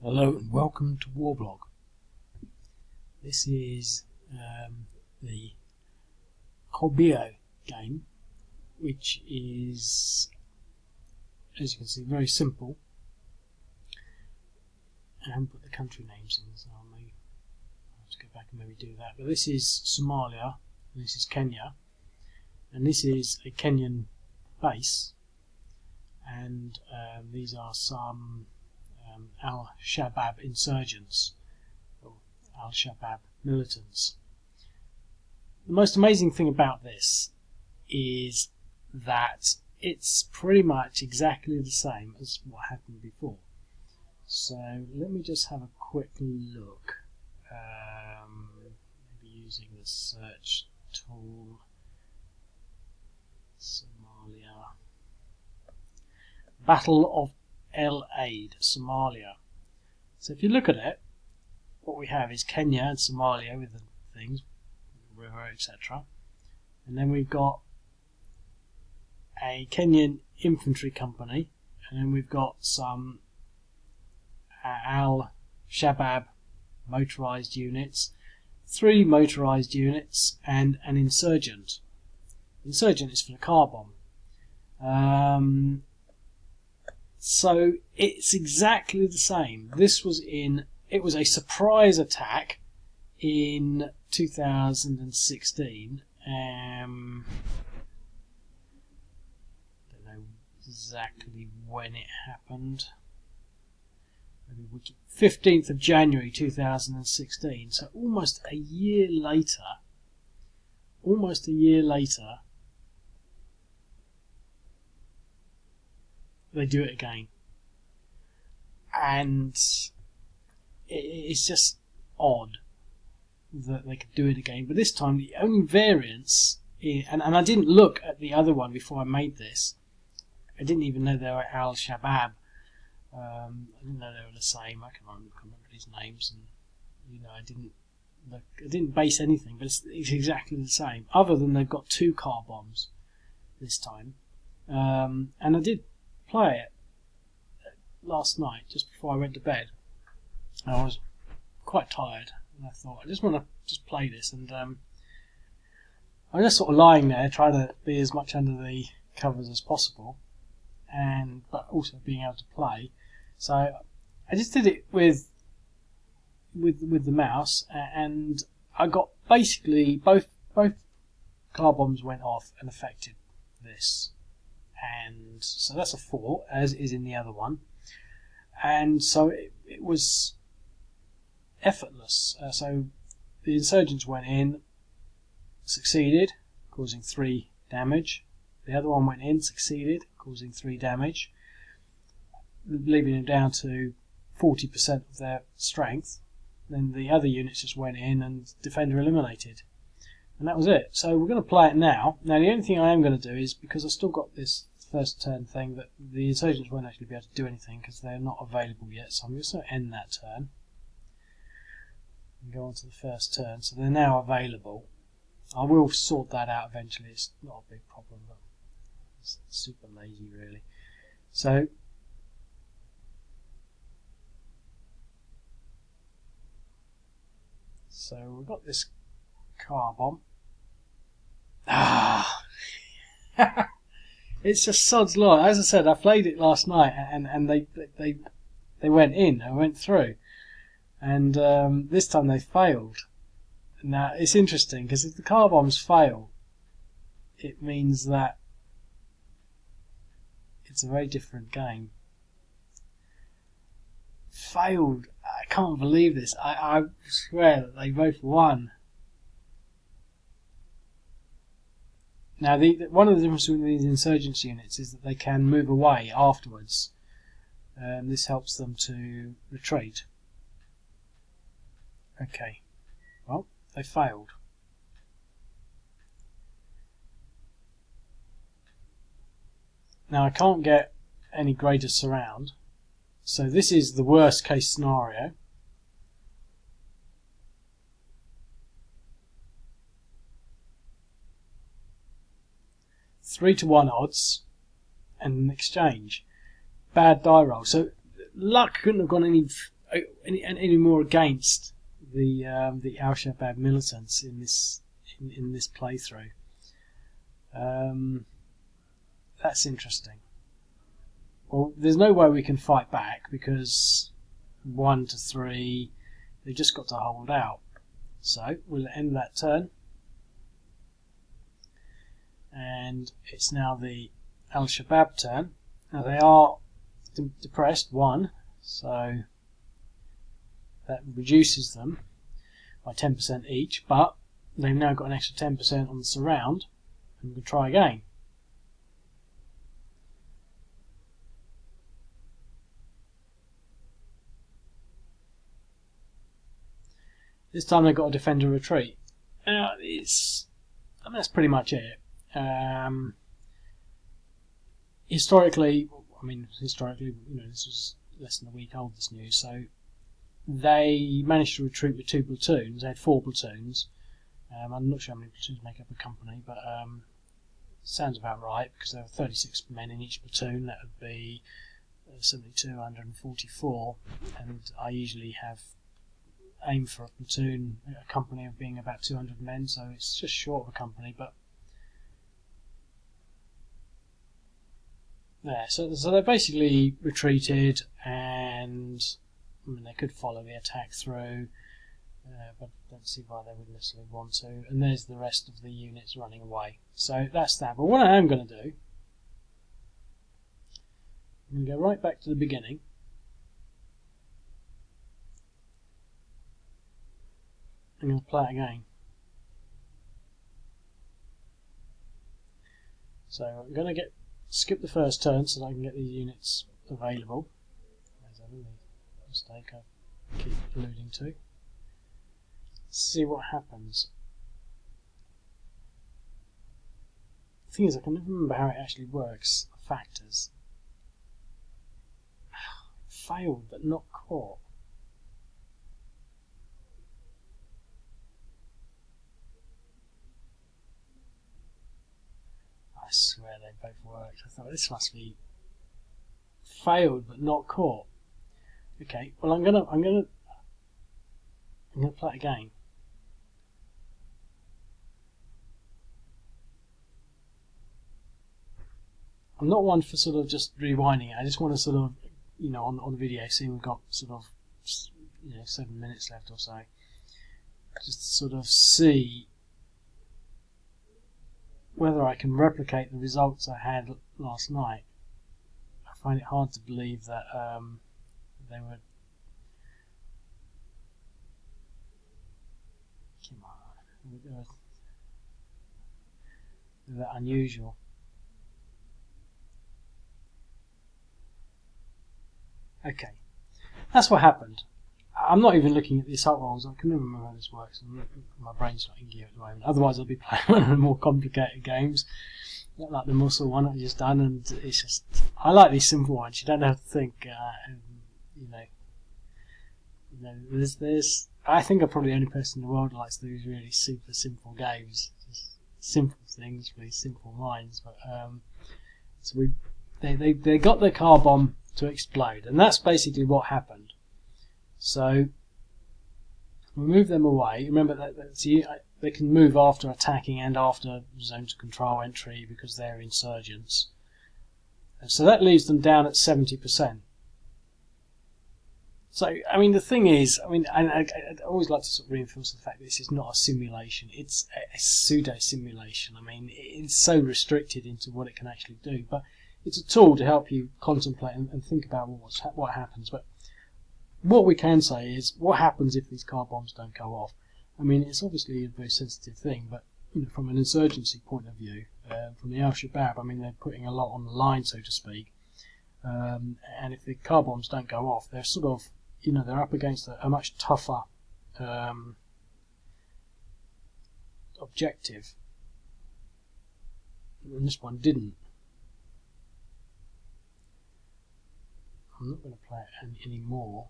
Hello and welcome to Warblog. This is the Kolbio game, which is, as you can see, very simple. I haven't put the country names in, so I'll have to go back and maybe do that. But this is Somalia, and this is Kenya, and this is a Kenyan base, and these are some Shabaab insurgents, or Shabaab militants. The most amazing thing about this is that it's pretty much exactly the same as what happened before. So let me just have a quick look, maybe using the search tool. Somalia. Battle of El Aid, Somalia. So if you look at it, what we have is Kenya and Somalia with the things, river, etc. And then we've got a Kenyan infantry company, and then we've got some Al-Shabaab motorized units, 3 motorized units, and an insurgent. Insurgent is for the car bomb. So it's exactly the same. It was a surprise attack in 2016. Don't know exactly when it happened. Maybe 15th of January 2016. So almost a year later. They do it again, and it's just odd that they could do it again. But this time the only variance and I didn't look at the other one before I made this. I didn't even know they were Al-Shabaab. I didn't know they were the same. I can't remember these names, and I didn't base anything, but it's exactly the same, other than they've got 2 car bombs this time. And I did play it last night just before I went to bed. I was quite tired, and I thought I just want to just play this, and I'm just sort of lying there trying to be as much under the covers as possible, but also being able to play. So I just did it with the mouse, and I got basically both car bombs went off and affected this. And so that's a 4, as is in the other one. And so it was effortless. So the insurgents went in, succeeded, causing 3 damage. The other one went in, succeeded, causing 3 damage, leaving them down to 40% of their strength. Then the other units just went in and defender eliminated. And that was it. So we're going to play it now. Now the only thing I am going to do is, because I've still got this first turn thing, that the insurgents won't actually be able to do anything because they're not available yet. So I'm just going to end that turn and go on to the first turn. So they're now available. I will sort that out eventually. It's not a big problem, but it's super lazy really. So we've got this car bomb. It's just sod's law. As I said, I played it last night, and they went in and went through, and this time they failed. Now it's interesting, because if the car bombs fail, it means that it's a very different game. Failed. I can't believe this. I swear that they both won. Now, one of the differences with these insurgents units is that they can move away afterwards. This helps them to retreat. Okay. Well, they failed. Now, I can't get any greater surround. So this is the worst case scenario. Three to 1 odds, and an exchange. Bad die roll. So luck couldn't have gone any any more against the Al-Shabaab militants in this playthrough. That's interesting. Well, there's no way we can fight back because 1 to 3, they've just got to hold out. So we'll end that turn, and it's now the Al-Shabaab turn. Now they are depressed 1, so that reduces them by 10% each, but they've now got an extra 10% on the surround, and we can try again. This time they've got to defend a retreat. That's pretty much it. Historically, this was less than a week old, this news, so they managed to retreat with 2 platoons. They had 4 platoons. I'm not sure how many platoons make up a company, but sounds about right, because there were 36 men in each platoon. That would be 72, 144, and I usually aim for a company of being about 200 men, so it's just short of a company, but there. So they basically retreated, and they could follow the attack through, but I don't see why they would necessarily want to. And there's the rest of the units running away. So that's that. But what I am going to do, I'm going to go right back to the beginning. I'm going to play it again. So I'm going to skip the first turn so that I can get these units available. There's another mistake I keep alluding to. Let's see what happens. The thing is, I can never remember how it actually works. Factors. Failed but not caught. I swear they both worked. I thought this must be failed but not caught. Okay, well I'm gonna play it again. I'm not one for sort of just rewinding it. I just want to sort of, on the video, see we've got sort of 7 minutes left or so. Just to sort of see whether I can replicate the results I had last night. I find it hard to believe that they were. Come on, they were that unusual. Okay, that's what happened. I'm not even looking at the assault rolls. I can never remember how this works. My brain's not in gear at the moment. Otherwise, I'll be playing one of the more complicated games, not like the muscle one I just done. And it's just, I like these simple ones. You don't have to think. There's. I think I'm probably the only person in the world who likes these really super simple games. Just simple things for these simple minds. But so they got the car bomb to explode, and that's basically what happened. So we move them away. Remember that they can move after attacking and after zone to control entry because they're insurgents. And so that leaves them down at 70%. So the thing is, I always like to sort of reinforce the fact that this is not a simulation. It's a pseudo simulation. It's so restricted into what it can actually do, but it's a tool to help you contemplate and think about what happens. But what we can say is, what happens if these car bombs don't go off? It's obviously a very sensitive thing, but from an insurgency point of view, from the Al-Shabaab, they're putting a lot on the line, so to speak. And if the car bombs don't go off, they're sort of, they're up against a much tougher objective. And this one didn't. I'm not going to play it anymore.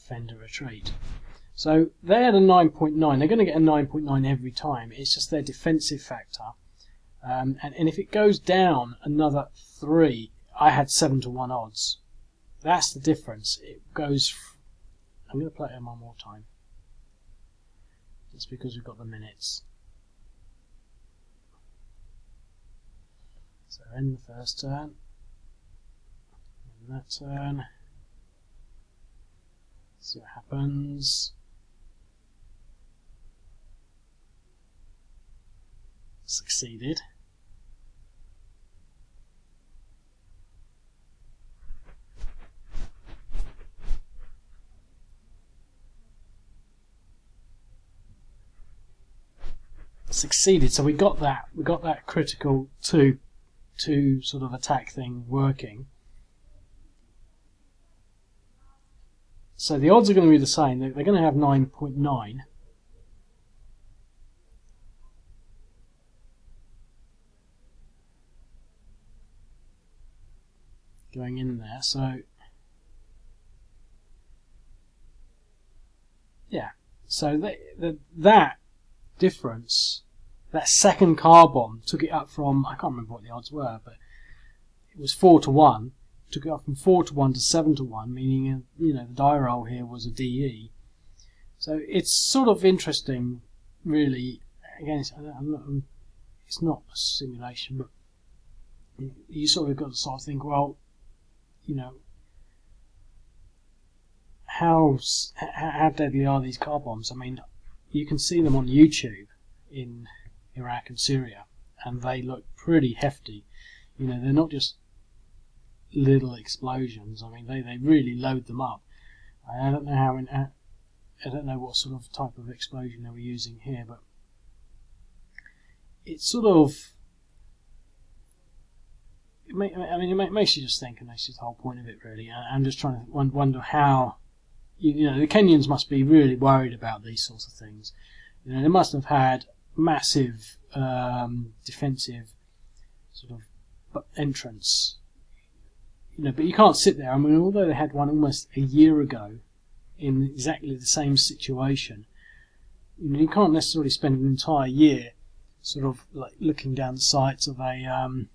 defend a retreat. So they had a 9.9. They're going to get a 9.9 every time. It's just their defensive factor. And if it goes down another 3, I had 7-1 odds. That's the difference. It goes. I'm going to play it one more time. Just because we've got the minutes. So end the first turn. And that turn. See what happens. Succeeded. Succeeded. So we got that. We got that critical two sort of attack thing working. So the odds are going to be the same. They're going to have 9.9. Going in there. So yeah. So that difference, that second car bomb, took it up from, I can't remember what the odds were, but it was 4-1. Took it up from 4-1 to 7-1, meaning the die roll here was a DE. So it's sort of interesting, really. Again, it's not a simulation, but you sort of got to sort of think, well, how deadly are these car bombs? I mean, you can see them on YouTube in Iraq and Syria, and they look pretty hefty. They're not just little explosions. I mean, they really load them up. I don't know I don't know what sort of type of explosion they were using here, but it's sort of. It makes you just think, and that's just the whole point of it, really. I'm just trying to wonder how. The Kenyans must be really worried about these sorts of things. They must have had massive defensive sort of entrance. But you can't sit there. I mean, although they had one almost a year ago in exactly the same situation, you can't necessarily spend an entire year sort of like looking down the sights of a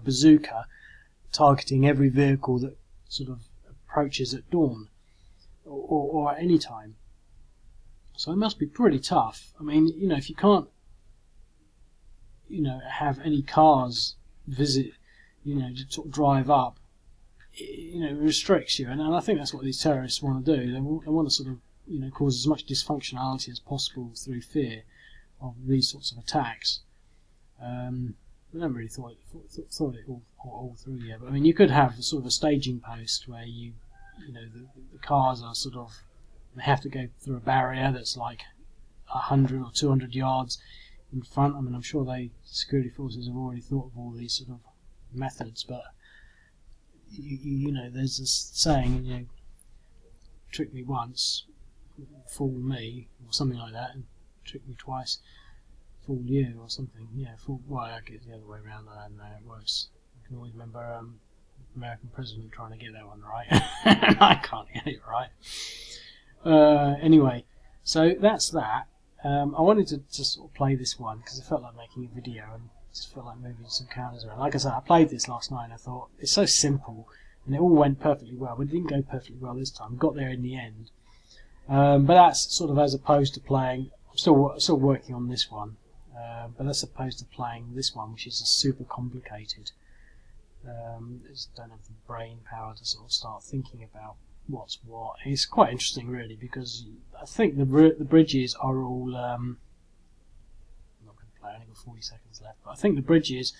bazooka, targeting every vehicle that sort of approaches at dawn or at any time. So it must be pretty tough. I mean, if you can't, have any cars visit, just sort of drive up, it restricts you. And I think that's what these terrorists want to do. They want to sort of, cause as much dysfunctionality as possible through fear of these sorts of attacks. I never really thought it all through yet. But I mean, you could have sort of a staging post where the cars are sort of, they have to go through a barrier that's like 100 or 200 yards in front. I mean, I'm sure security forces have already thought of all these sort of methods, but there's this saying, trick me once, fool me, or something like that, and trick me twice, fool you, or something. Yeah, well, I get the other way around. I don't know how it works. I can always remember American president trying to get that one right. I can't get it right. Anyway, so that's that. I wanted to just sort of play this one because I felt like making a video and just felt like moving some counters around. Like I said, I played this last night and I thought it's so simple and it all went perfectly well, but it didn't go perfectly well this time. Got there in the end. But that's sort of as opposed to playing. I'm still working on this one, but as opposed to playing this one, which is super complicated. I just don't have the brain power to sort of start thinking about what's what. It's quite interesting, really, because I think the bridges are all. I'm not going to play. I only got 40 seconds left, but I think the bridges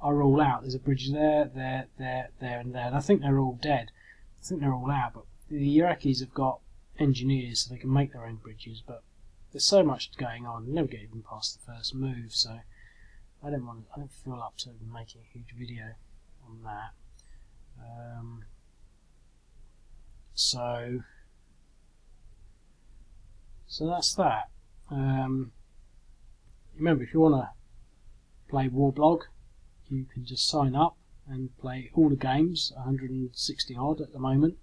are all out. There's a bridge there, and there, and I think they're all dead. I think they're all out, but the Iraqis have got engineers, so they can make their own bridges. But there's so much going on, you never get even past the first move. So I don't feel up to making a huge video on that. So that's that. Remember, if you want to play Warblog, you can just sign up and play all the games, 160 odd at the moment.